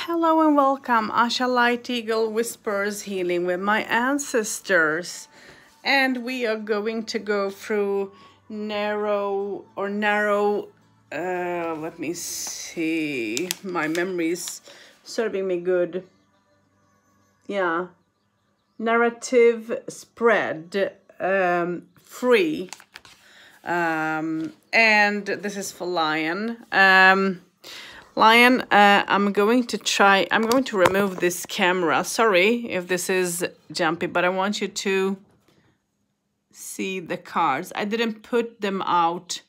Hello and welcome, Asha Light Eagle Whispers Healing with my ancestors. And we are going to go through narrow, let me see, my memory's serving me good. Yeah, narrative spread, free. And this is for Lion. Lion, I'm going to remove this camera. Sorry if this is jumpy, but I want you to see the cards. I didn't put them out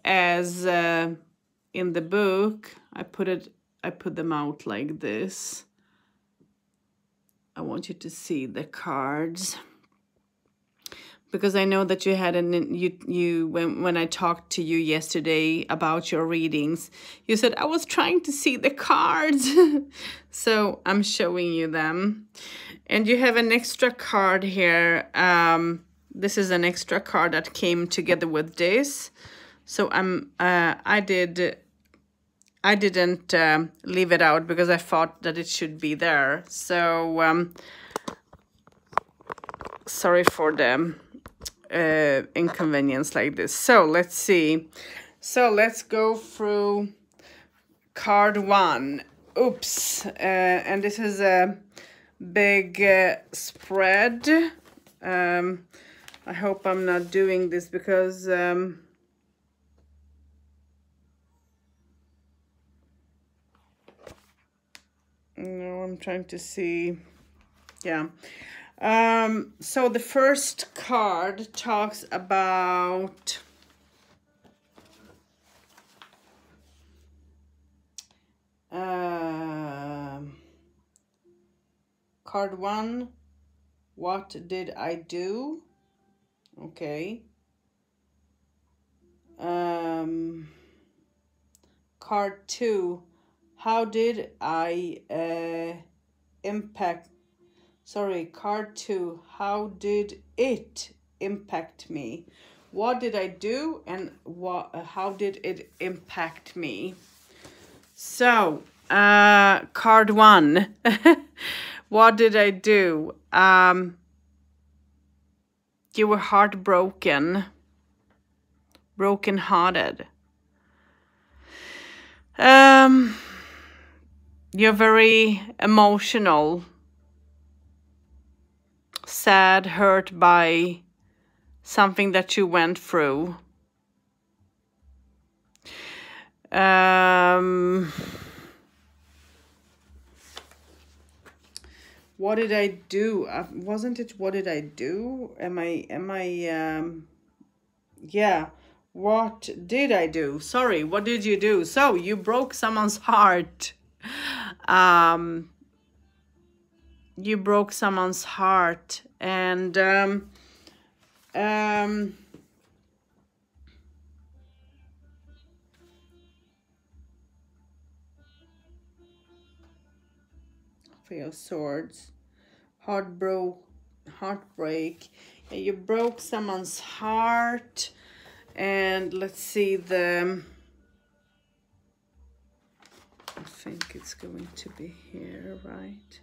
as in the book. I put them out like this. I want you to see the cards. Because I know that you had when I talked to you yesterday about your readings, you said I was trying to see the cards. So I'm showing you them. And you have an extra card here. This is an extra card that came together with this. So I didn't leave it out because I thought that it should be there. So sorry for the inconvenience like this. So let's see. So let's go through card 1. Oops. And this is a big spread. I hope I'm not doing this because no, I'm trying to see. Yeah. So the first card talks about card 1, what did I do? Okay. Card 2, how did I impact? Sorry, card 2, how did it impact me? What did I do and how did it impact me? So, card 1, what did I do? You were heartbroken, broken-hearted. You're very emotional, sad, hurt by something that you went through. What did I do? Wasn't it what did I do? Yeah, what did I do? Sorry, what did you do? So you broke someone's heart. You broke someone's heart, and Three of Swords, heartbreak. Yeah, you broke someone's heart, and let's see the. I think it's going to be here, right?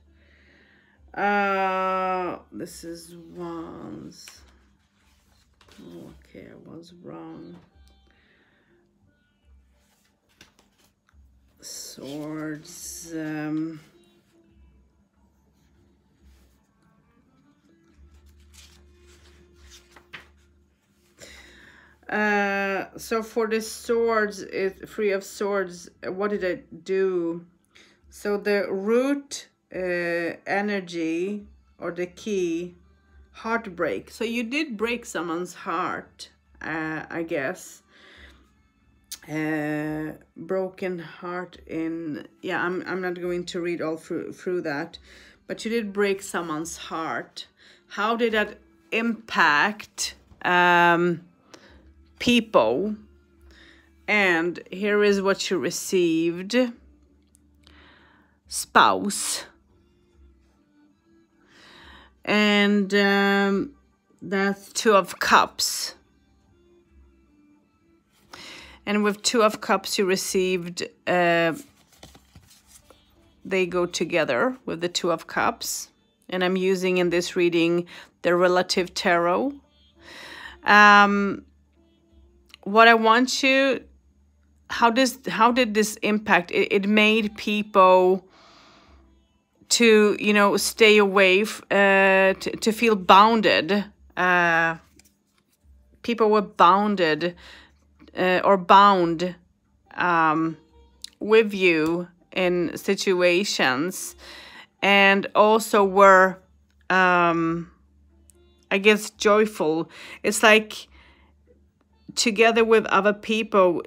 This is Wands. Okay, I was wrong. Swords. So for the swords, Three of Swords, what did I do? So the root energy or the key, heartbreak. So you did break someone's heart, I guess. Broken heart in, yeah, I'm not going to read all through that, but you did break someone's heart. How did that impact people? And here is what you received. Spouse. And that's Two of Cups. And with Two of Cups, you received they go together with the Two of Cups. And I'm using in this reading the Relative Tarot. What I want you, how did this impact? It made people to, you know, stay away, to feel bounded. People were bounded or bound with you in situations, and also were, I guess, joyful. It's like together with other people,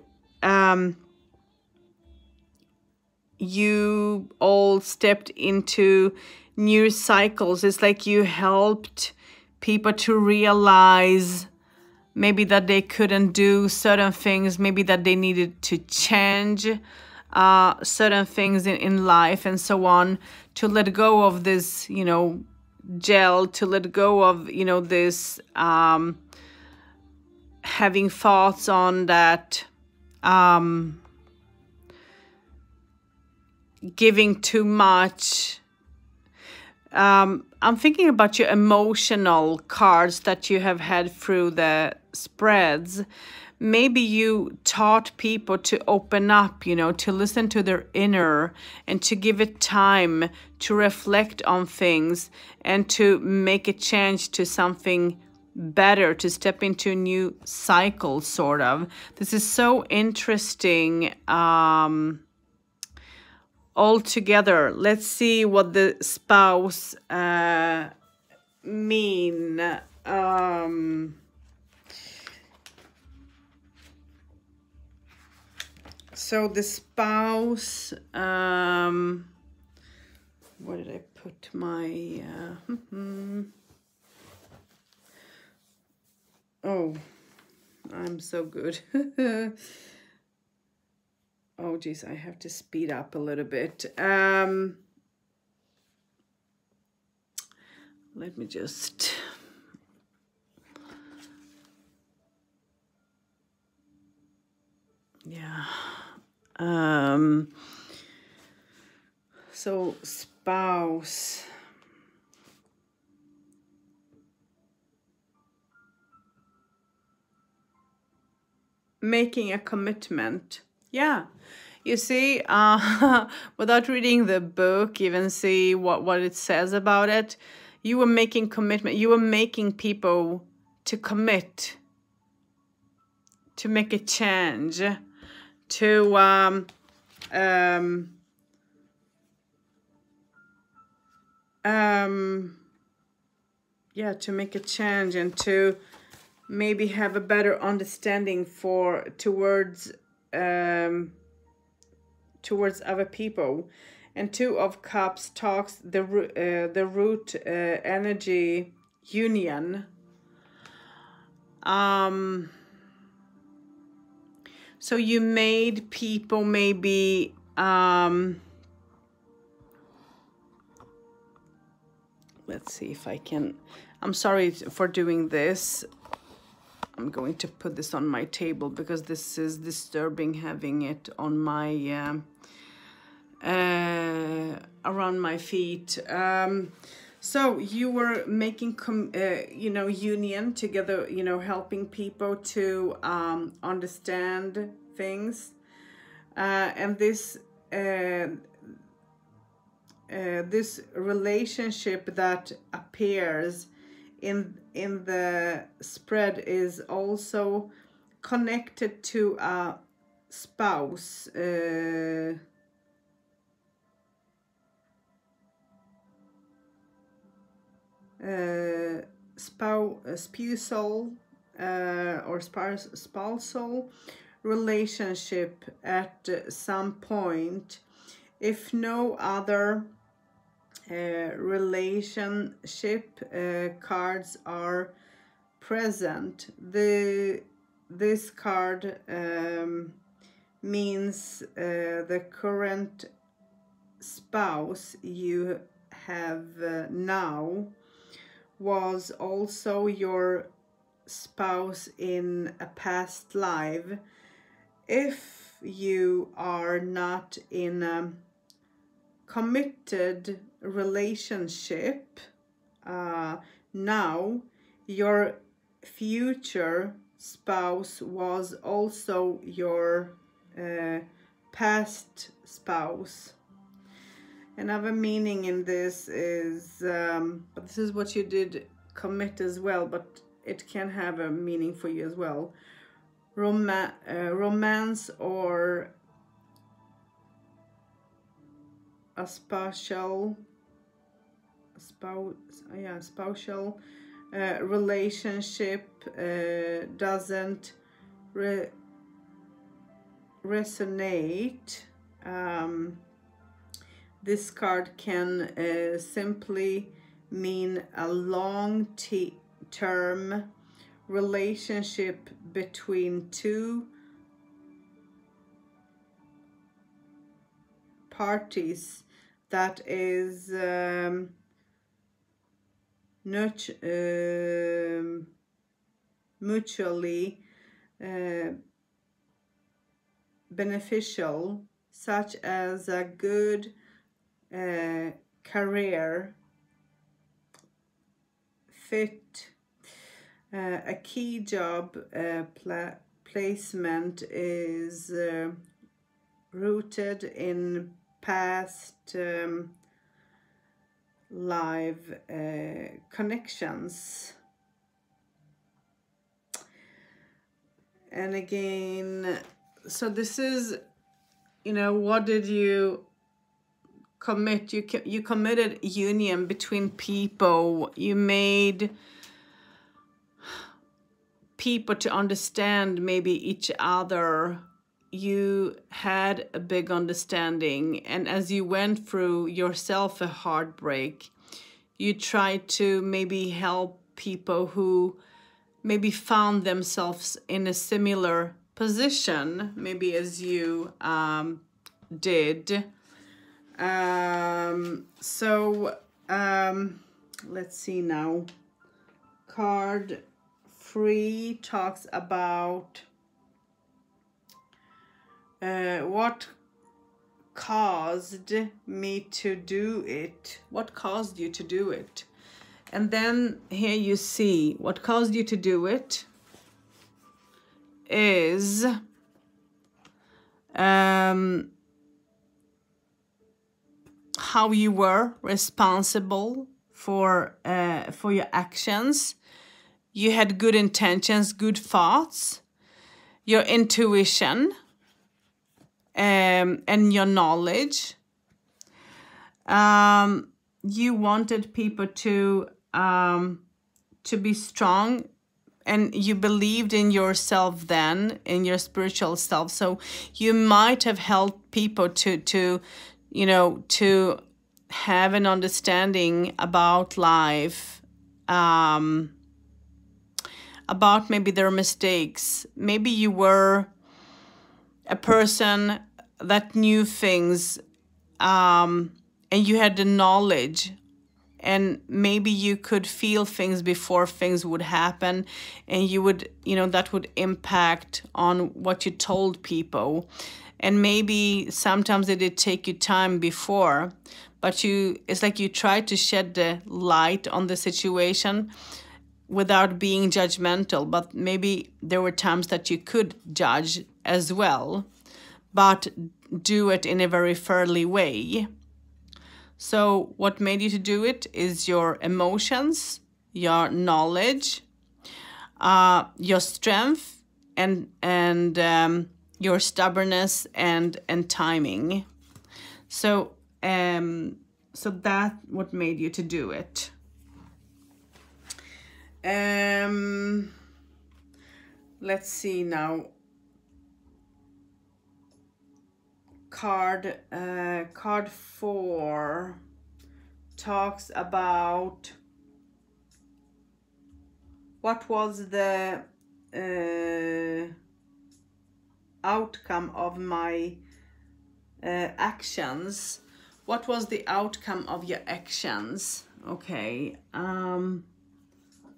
you all stepped into new cycles. It's like you helped people to realize maybe that they couldn't do certain things, maybe that they needed to change certain things in life and so on, to let go of this, you know, gel, to let go of, you know, this having thoughts on that, giving too much. I'm thinking about your emotional cards that you have had through the spreads. Maybe you taught people to open up, you know, to listen to their inner and to give it time to reflect on things and to make a change to something better, to step into a new cycle, sort of. This is so interesting. All together, let's see what the spouse mean. So the spouse, where did I put my oh, I'm so good. Oh, geez, I have to speed up a little bit. Let me just... Yeah. So, spouse. Making a commitment. Yeah. You see, without reading the book, even see what it says about it, you were making commitment. You were making people to commit, to make a change, to yeah, to make a change and to maybe have a better understanding towards other people. And Two of Cups talks the root energy union. So you made people maybe let's see if I can. I'm sorry for doing this. I'm going to put this on my table because this is disturbing, having it on my around my feet. So you were making you know, union together, you know, helping people to understand things, and this this relationship that appears in the spread is also connected to a spouse. Spousal or spousal relationship at some point, if no other relationship cards are present. This card means the current spouse you have now was also your spouse in a past life. If you are not in a committed relationship. Now your future spouse was also your past spouse. Another meaning in this is, but this is what you did commit as well, but it can have a meaning for you as well. Romance or a spousal relationship doesn't resonate. This card can simply mean a long-term relationship between two parties that is mutually beneficial, such as a good career fit, a key job placement is rooted in past live connections. And again, so this is, you know, what did you commit? You committed union between people. You made people to understand maybe each other. You had a big understanding, and as you went through yourself a heartbreak, you tried to maybe help people who maybe found themselves in a similar position, maybe as you did. Let's see now. Card 3 talks about what caused me to do it. What caused you to do it? And then here you see what caused you to do it is how you were responsible for your actions. You had good intentions, good thoughts, your intuition, and your knowledge. You wanted people to be strong, and you believed in yourself then, in your spiritual self. So you might have helped people to you know, to have an understanding about life, about maybe their mistakes. Maybe you were a person that knew things, and you had the knowledge, and maybe you could feel things before things would happen, and you would, you know, that would impact on what you told people. And maybe sometimes it did take you time before, but it's like you tried to shed the light on the situation without being judgmental. But maybe there were times that you could judge as well, but do it in a very fairly way. So what made you to do it is your emotions, your knowledge, your strength, and your stubbornness and timing. So so that's what made you to do it. Let's see now. Card 4 talks about what was the outcome of my actions. What was the outcome of your actions? Okay.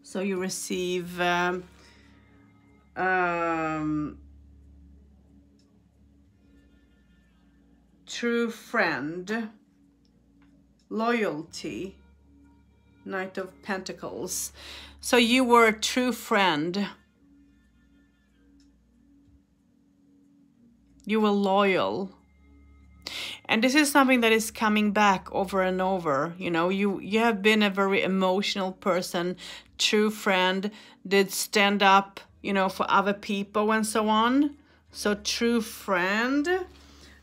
So you receive true friend, loyalty, Knight of Pentacles. So you were a true friend. You were loyal. And this is something that is coming back over and over. You know, you have been a very emotional person, true friend, did stand up, you know, for other people and so on. So true friend.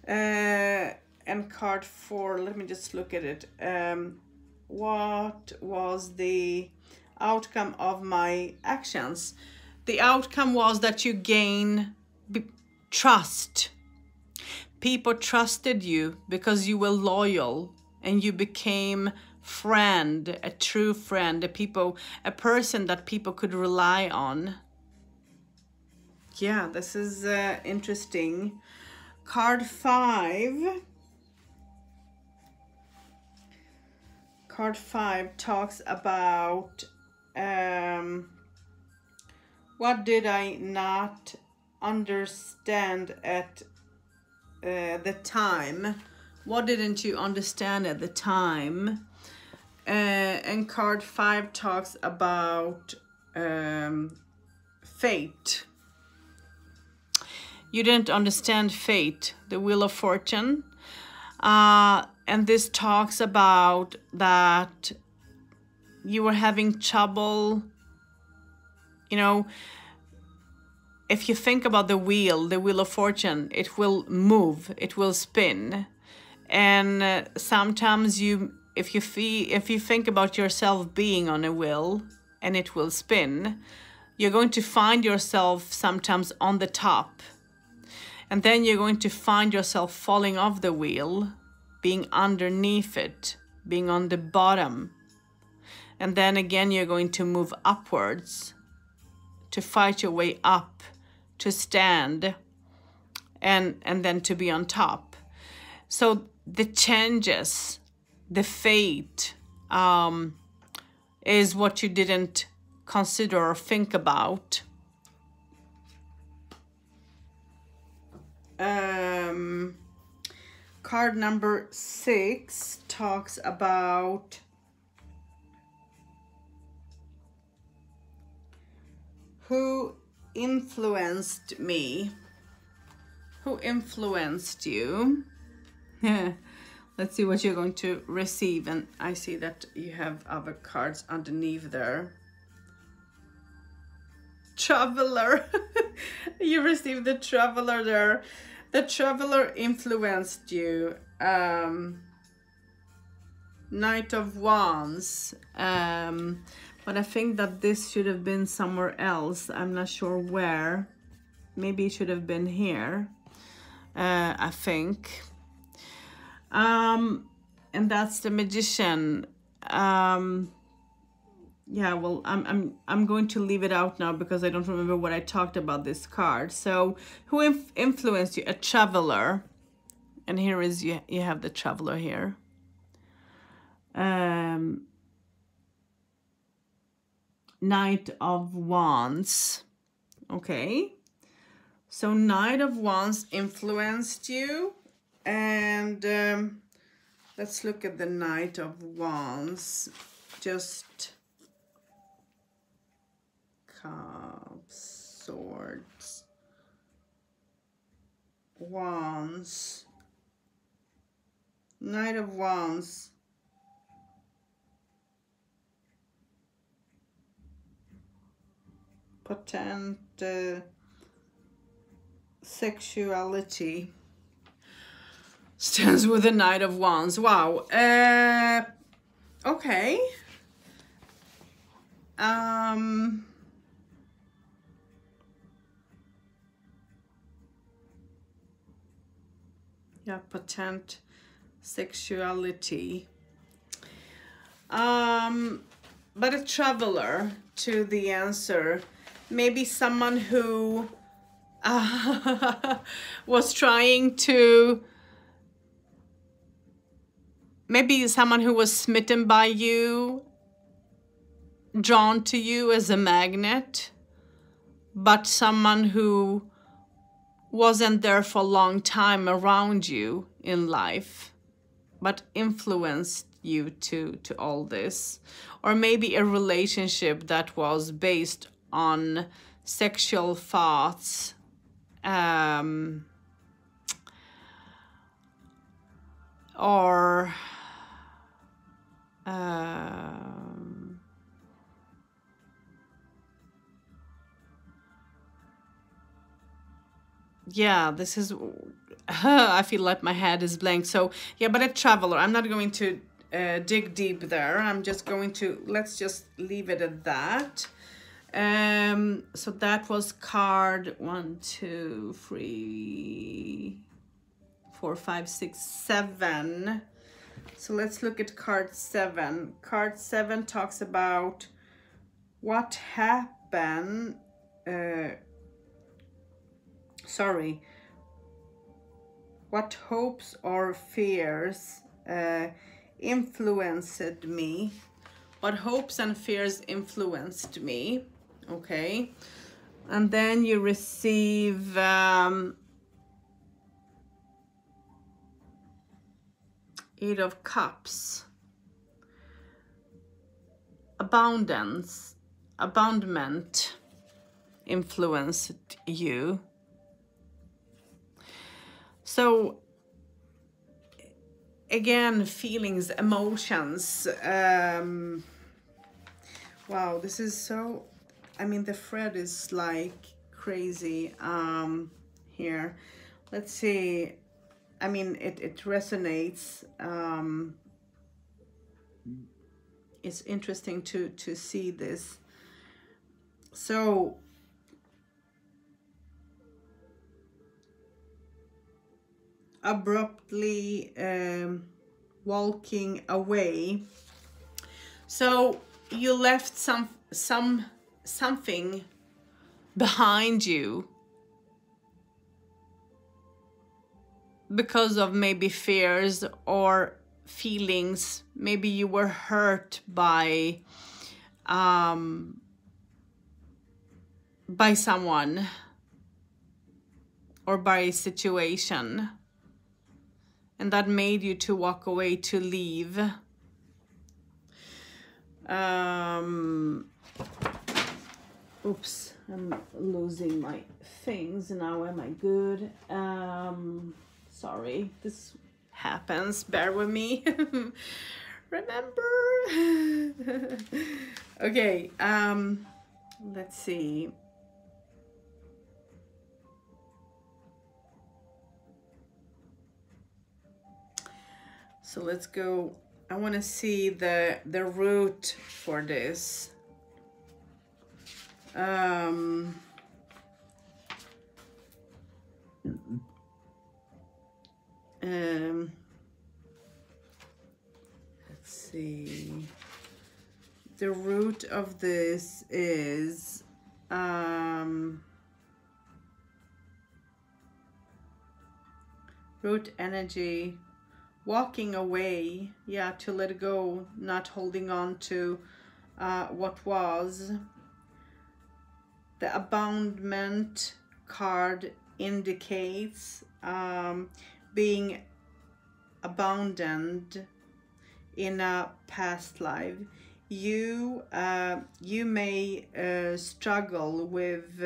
And card 4, let me just look at it. What was the outcome of my actions? The outcome was that you gain trust. People trusted you because you were loyal and you became friend, a true friend, a person that people could rely on. Yeah, this is interesting. Card 5. Card 5 talks about what did I not understand at the time? What didn't you understand at the time? And card 5 talks about fate. You didn't understand fate, the Wheel of Fortune. And this talks about that you were having trouble, you know, if you think about the Wheel of Fortune, it will move, it will spin. And sometimes if you think about yourself being on a wheel and it will spin, you're going to find yourself sometimes on the top. And then you're going to find yourself falling off the wheel, being underneath it, being on the bottom. And then again, you're going to move upwards to fight your way up, to stand, and then to be on top. So the changes, the fate, is what you didn't consider or think about. Card number 6 talks about who influenced me. Who influenced you? Let's see what you're going to receive. And I see that you have other cards underneath there. Traveler. You received the Traveler there. The Traveler influenced you. Knight of Wands. But I think that this should have been somewhere else. I'm not sure where. Maybe it should have been here. I think. And that's the Magician. Yeah, well, I'm going to leave it out now because I don't remember what I talked about this card. So, who influenced you? A Traveler. And here is, you have the Traveler here. Knight of Wands. Okay. So, Knight of Wands influenced you. And let's look at the Knight of Wands. Just Cups, Swords, Wands, Knight of Wands. Potent sexuality. Stands with the Knight of Wands. Wow. Okay. Yeah, potent sexuality. But a Traveler to the answer. Maybe someone who was trying to, maybe someone who was smitten by you, drawn to you as a magnet, but someone who wasn't there for a long time around you in life. but influenced you to all this. Or maybe a relationship that was based on sexual thoughts, or yeah, this is I feel like my head is blank. So yeah, but a traveler, I'm not going to dig deep there. I'm just going to, let's just leave it at that. So that was card 1, 2, 3, 4, 5, 6, 7. So let's look at card 7. Card 7 talks about what happened, what hopes or fears influenced me. What hopes and fears influenced me. Okay. And then you receive Eight of Cups. Abundance, abundant influenced you. So again, feelings, emotions. Wow, this is so, I mean, the thread is like crazy here. Let's see. I mean, it resonates. It's interesting to see this. So abruptly walking away. So you left something behind you because of maybe fears or feelings. Maybe you were hurt by someone or by a situation, and that made you to walk away, to leave. Oops, I'm losing my things now. Am I good? Sorry, this happens. Bear with me. Remember. Okay, let's see. So let's go. I want to see the root for this. Let's see. The root of this is root energy, walking away, yeah, to let go, not holding on to what was. The abandonment card indicates being abandoned in a past life. You may struggle with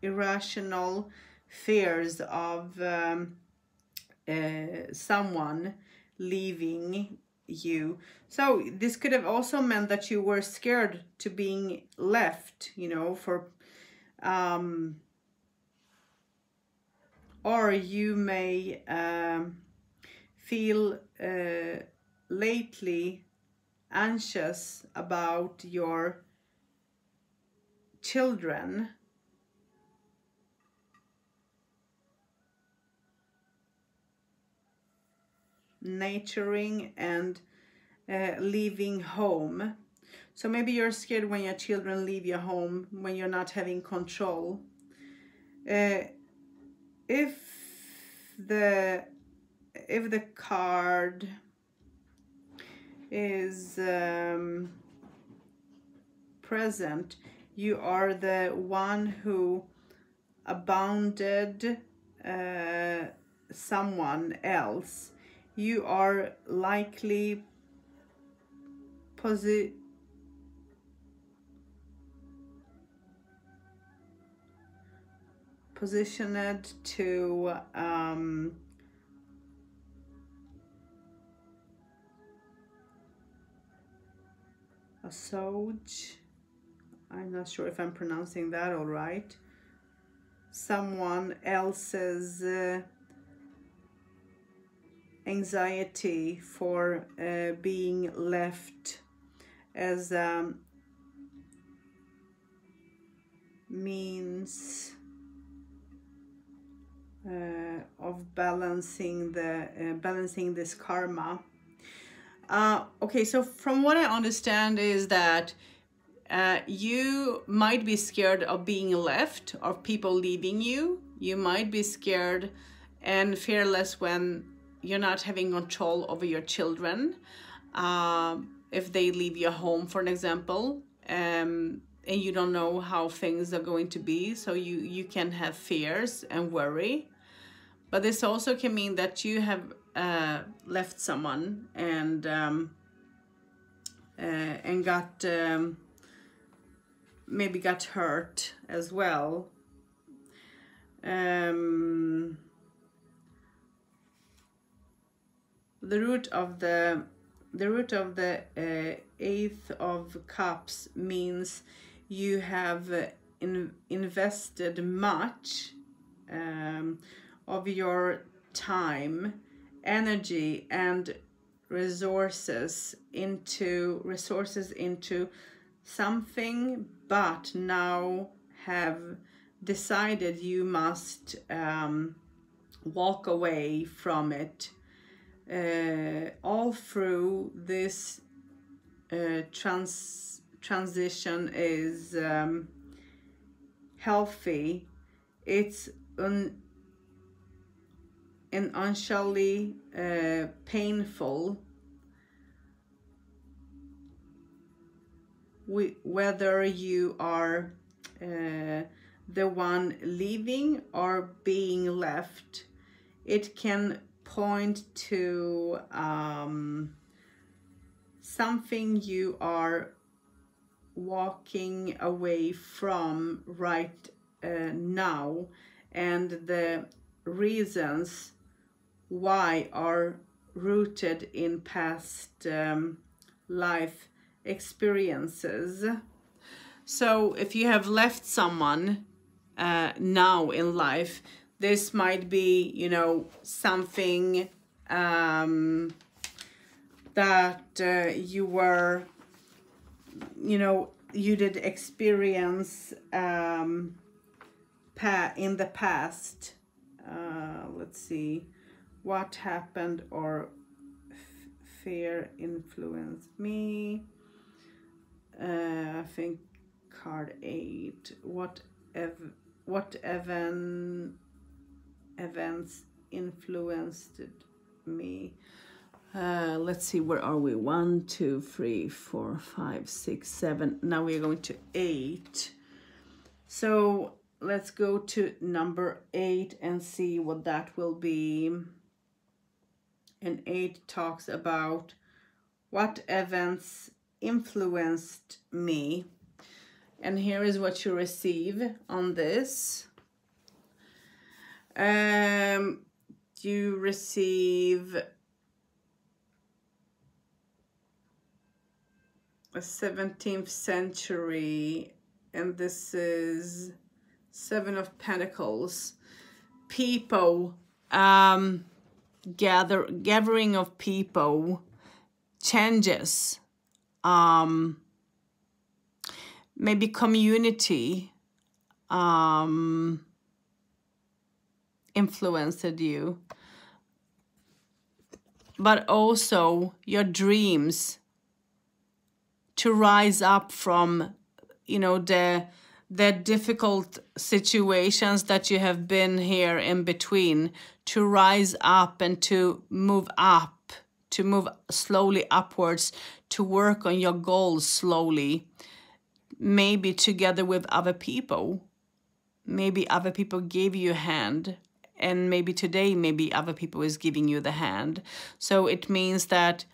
irrational fears of someone leaving you. So this could have also meant that you were scared to being left, you know, for or you may feel lately anxious about your children. Nurturing and leaving home. So maybe you're scared when your children leave your home, when you're not having control. If the card is present, you are the one who abounded someone else, you are likely positioned to associate, I'm not sure if I'm pronouncing that all right, someone else's anxiety for being left as means of balancing this karma. Okay, so from what I understand is that you might be scared of being left, of people leaving you. You might be scared and fearless when you're not having control over your children. If they leave your home, for an example, and you don't know how things are going to be, so you can have fears and worry. But this also can mean that you have left someone and got maybe got hurt as well. The root of the Eighth of Cups means you have invested much of your time, energy, and resources into something, but now have decided you must walk away from it. All through this transition is healthy. It's initially painful, whether you are the one leaving or being left. It can point to something you are walking away from right now, and the reasons why are rooted in past life experiences. So if you have left someone now in life, this might be, you know, something that you were, you know, you did experience in the past. Let's see, what happened or fear influenced me. I think card 8. What events influenced me? Let's see, where are we? 1, 2, 3, 4, 5, 6, 7. Now we're going to 8. So let's go to number 8 and see what that will be. And 8 talks about what events influenced me. And here is what you receive on this. You receive a 17th century, and this is 7 of Pentacles. People, gathering of people, changes, maybe community influenced you, but also your dreams to rise up from, you know, the difficult situations that you have been here in between, to rise up and to move up, to move slowly upwards, to work on your goals slowly, maybe together with other people. Maybe other people gave you a hand and maybe today, maybe other people is giving you the hand. So it means that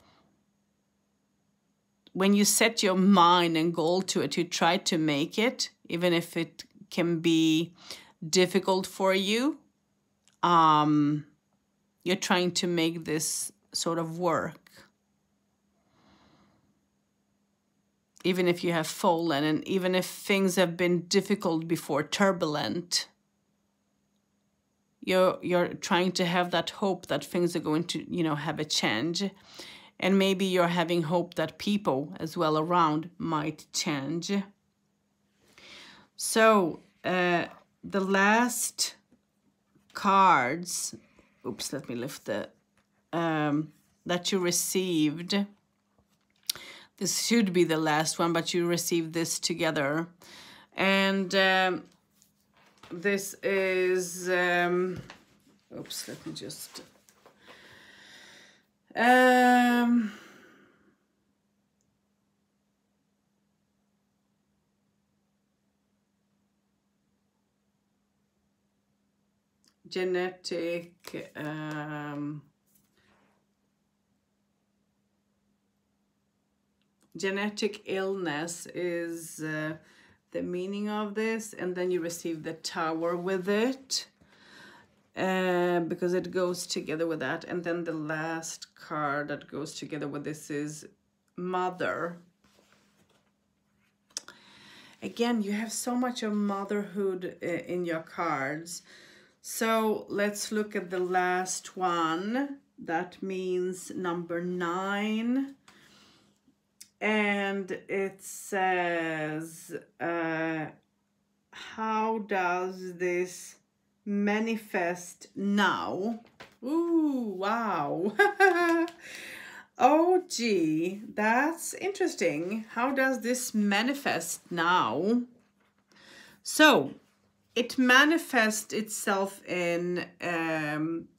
when you set your mind and goal to it, you try to make it, even if it can be difficult for you. You're trying to make this sort of work. Even if you have fallen, and even if things have been difficult before, turbulent, you're trying to have that hope that things are going to, you know, have a change. And maybe you're having hope that people as well around might change. So the last cards, oops, let me lift the, that you received. This should be the last one, but you received this together. And this is, oops, let me just, genetic, genetic illness is the meaning of this, and then you receive the Tower with it, because it goes together with that. And then the last card that goes together with this is Mother. Again, you have so much of motherhood in your cards. So let's look at the last one. That means number 9. And it says, how does this manifest now? Ooh, wow. Oh, gee, that's interesting. How does this manifest now? So it manifests itself in,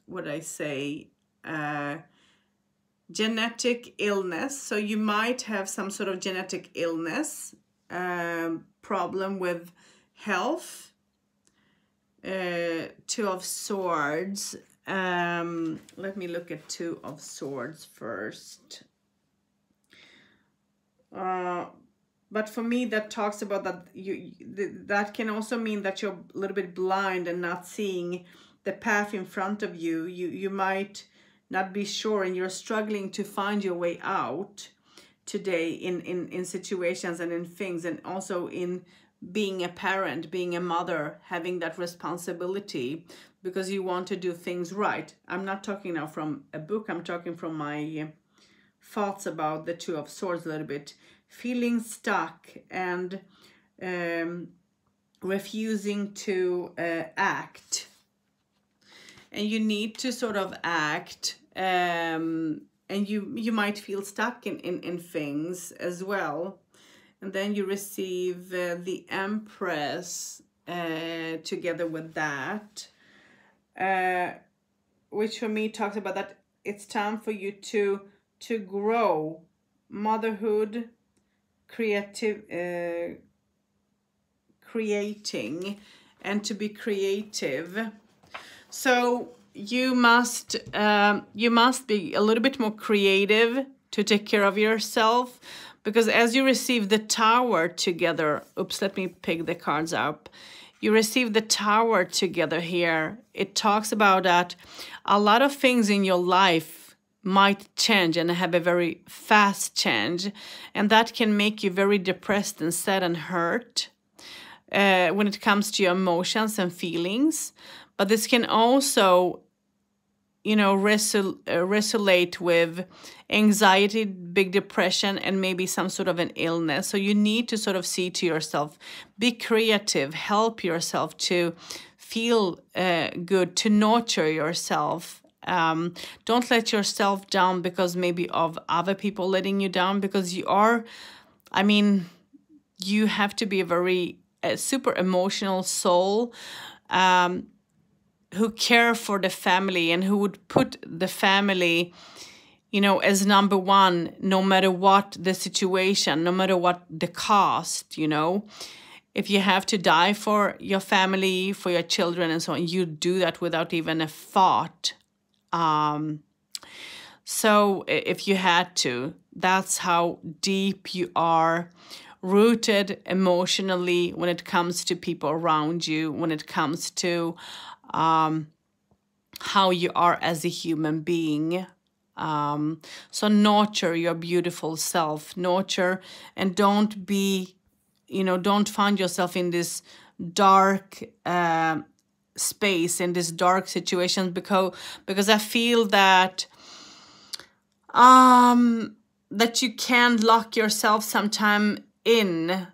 what I say, genetic illness. So you might have some sort of genetic illness, problem with health. 2 of Swords. Let me look at 2 of Swords first. But for me, that talks about that that can also mean that you're a little bit blind and not seeing the path in front of you. You might not be sure, and you're struggling to find your way out today in situations and in things, and also in being a parent, being a mother, having that responsibility because you want to do things right. I'm not talking now from a book, I'm talking from my thoughts about the 2 of Swords a little bit. Feeling stuck and refusing to act. And you need to sort of act, and you might feel stuck in things as well. And then you receive the Empress together with that, which for me talks about that it's time for you to grow, motherhood, creating, and to be creative. So you must be a little bit more creative to take care of yourself, because as you receive the Tower together, oops, let me pick the cards up. You receive the Tower together here. It talks about that a lot of things in your life might change and have a very fast change, and that can make you very depressed and sad and hurt when it comes to your emotions and feelings. But this can also, you know, resonate with anxiety, big depression, and maybe some sort of an illness. So you need to sort of see to yourself, be creative, help yourself to feel good, to nurture yourself. Don't let yourself down because maybe of other people letting you down, because you are, I mean, you have to be a super emotional soul, who care for the family and who would put the family, you know, as number one, no matter what the situation, no matter what the cost, you know. if you have to die for your family, for your children and so on, you do that without even a thought. So if you had to, that's how deep you are rooted emotionally when it comes to people around you, when it comes to how you are as a human being. So nurture your beautiful self, nurture, and don't be, don't find yourself in this dark space, in this dark situation, because I feel that that you can lock yourself sometime in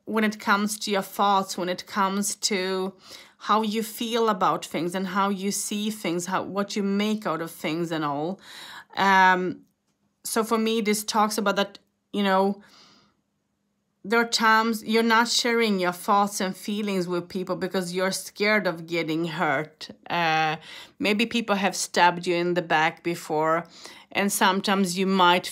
when it comes to your thoughts, when it comes to how you feel about things and how you see things, what you make out of things and all. So for me, this talks about that, there are times you're not sharing your thoughts and feelings with people because you're scared of getting hurt. Maybe people have stabbed you in the back before, and sometimes you might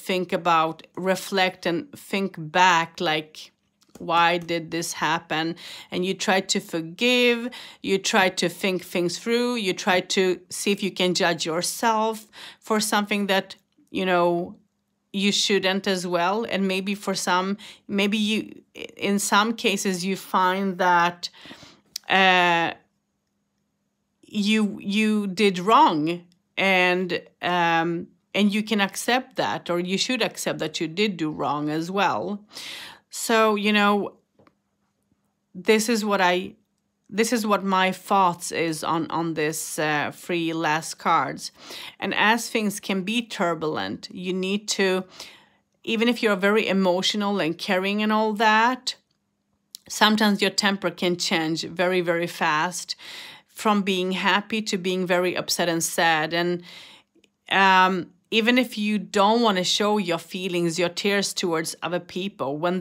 reflect and think back, like, why did this happen? And you try to forgive, you try to think things through, you try to see if you can judge yourself for something that, you shouldn't as well. And maybe in some cases you find that you did wrong, and you can accept that, or you should accept that you did do wrong as well. So, this is what my thoughts is on this 3 last cards. And as things can be turbulent, you need to, even if you're very emotional and caring and all that, sometimes your temper can change very, very fast, from being happy to being very upset and sad. And even if you don't want to show your feelings, your tears towards other people, when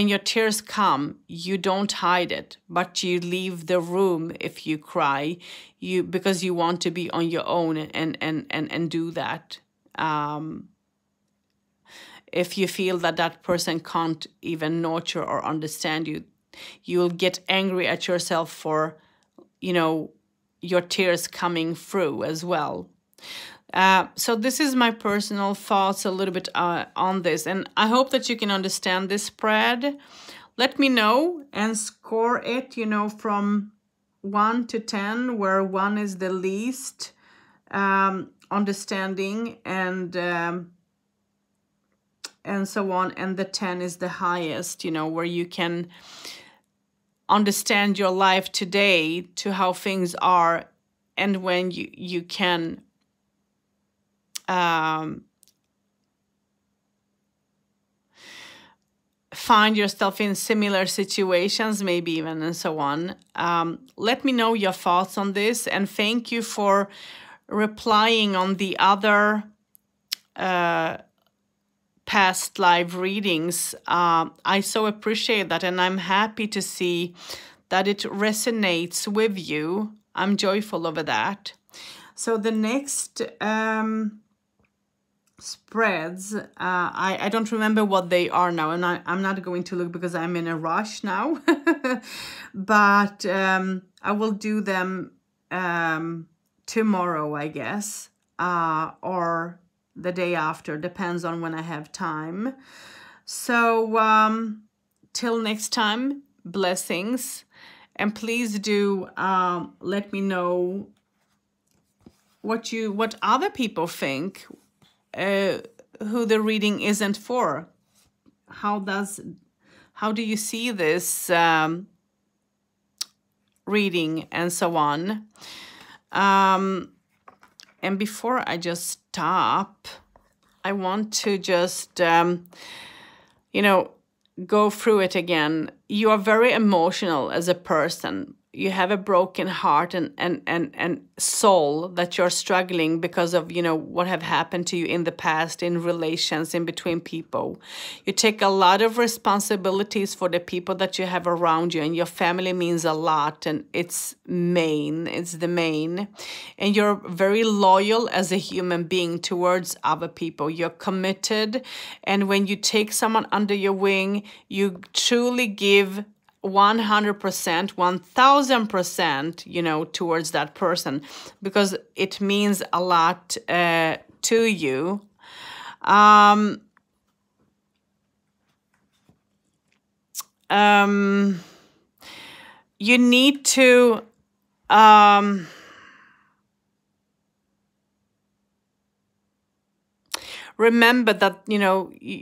your tears come, you don't hide it, but you leave the room if you cry, because you want to be on your own and do that. If you feel that person can't even nurture or understand you, you'll get angry at yourself for, your tears coming through as well. So this is my personal thoughts a little bit on this, and I hope that you can understand this spread. Let me know and score it, from 1 to 10, where 1 is the least understanding and so on, and the 10 is the highest, where you can understand your life today to how things are, and when you can find yourself in similar situations, maybe even, and so on. Let me know your thoughts on this, and thank you for replying on the other past live readings. I so appreciate that, and I'm happy to see that it resonates with you. I'm joyful over that. So the next spreads, I don't remember what they are now, and I'm not going to look because I'm in a rush now. But I will do them tomorrow, I guess, or the day after, depends on when I have time. So till next time, blessings, and please do let me know what other people think, who the reading isn't for. How do you see this reading, and so on. And before I just stop, I want to just go through it again. You are very emotional as a person, you have a broken heart and soul, that you're struggling because of, what have happened to you in the past, in relations, in between people. You take a lot of responsibilities for the people that you have around you, and your family means a lot, and it's the main. And you're very loyal as a human being towards other people. You're committed, and when you take someone under your wing, you truly give 100%, 1000%, towards that person, because it means a lot to you. You need to remember that,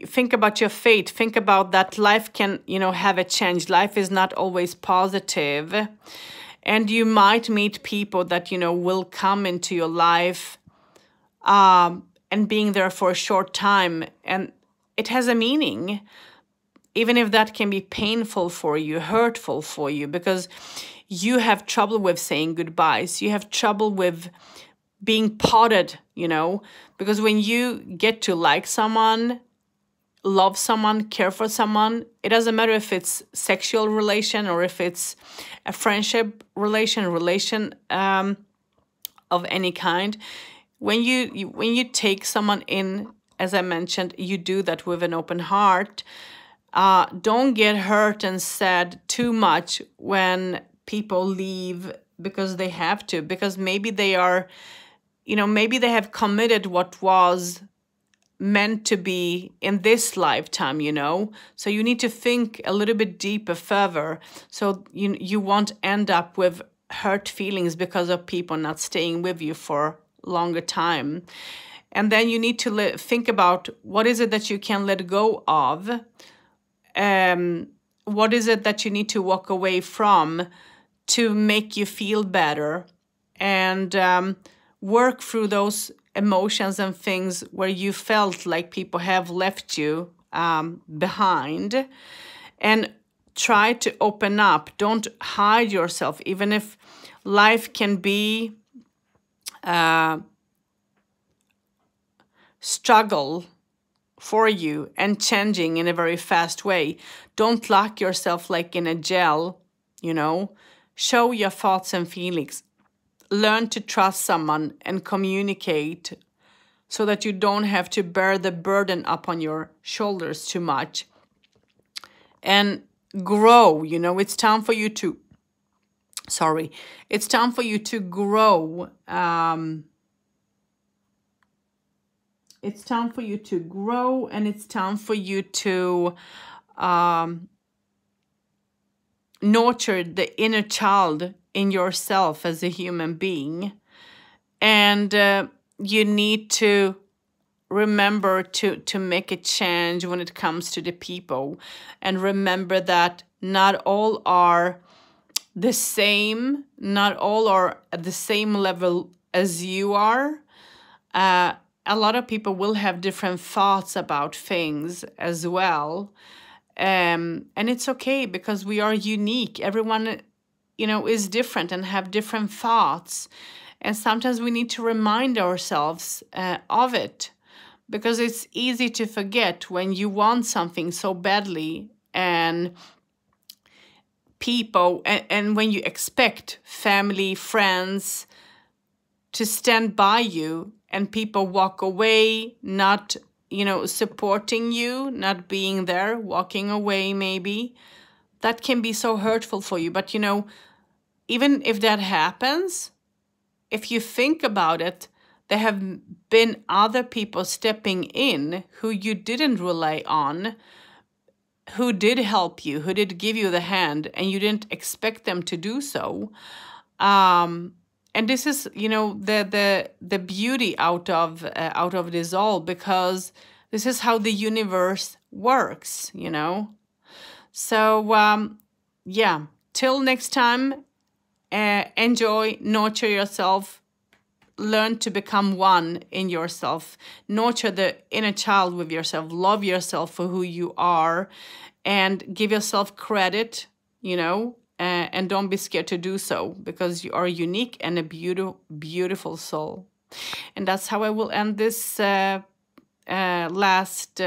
think about your fate. Think about that life can, have a change. Life is not always positive. And you might meet people that, will come into your life and being there for a short time. And it has a meaning, even if that can be painful for you, hurtful for you, because you have trouble with saying goodbyes. You have trouble with being potted, because when you get to like someone, love someone, care for someone, it doesn't matter if it's sexual relation or if it's a friendship relation of any kind. When you take someone in, as I mentioned, you do that with an open heart. Don't get hurt and sad too much when people leave because they have to, because maybe they are, maybe they have committed what was meant to be in this lifetime, So you need to think a little bit deeper further, so you won't end up with hurt feelings because of people not staying with you for longer time. And then you need to think about, what is it that you can let go of? What is it that you need to walk away from to make you feel better? And work through those emotions and things where you felt like people have left you behind, and try to open up. Don't hide yourself, even if life can be struggle for you and changing in a very fast way. Don't lock yourself like in a jail, Show your thoughts and feelings. Learn to trust someone and communicate, so that you don't have to bear the burden up on your shoulders too much. And grow, it's time for you to, it's time for you to grow. It's time for you to grow, and it's time for you to nurture the inner child in yourself as a human being. And you need to remember to make a change when it comes to the people. And remember that not all are the same. Not all are at the same level as you are. A lot of people will have different thoughts about things as well. And it's okay, because we are unique. Everyone, is different and have different thoughts. And sometimes we need to remind ourselves of it, because it's easy to forget when you want something so badly, and people, and when you expect family, friends to stand by you, and people walk away, not, supporting you, not being there, walking away maybe. That can be so hurtful for you. But, even if that happens, if you think about it, there have been other people stepping in who you didn't rely on, who did help you, who did give you the hand, and you didn't expect them to do so. And this is, the beauty out of this all, because this is how the universe works, So, yeah, till next time, enjoy, nurture yourself, learn to become one in yourself, nurture the inner child with yourself, love yourself for who you are, and give yourself credit, and don't be scared to do so, because you are unique and a beautiful soul. And that's how I will end this last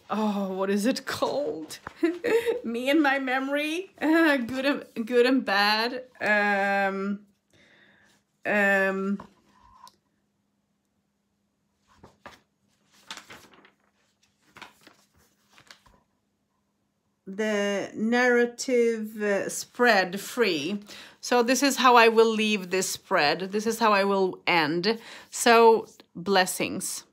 oh, what is it called? Me and my memory, good and bad. The narrative spread free. So this is how I will leave this spread. This is how I will end. So blessings.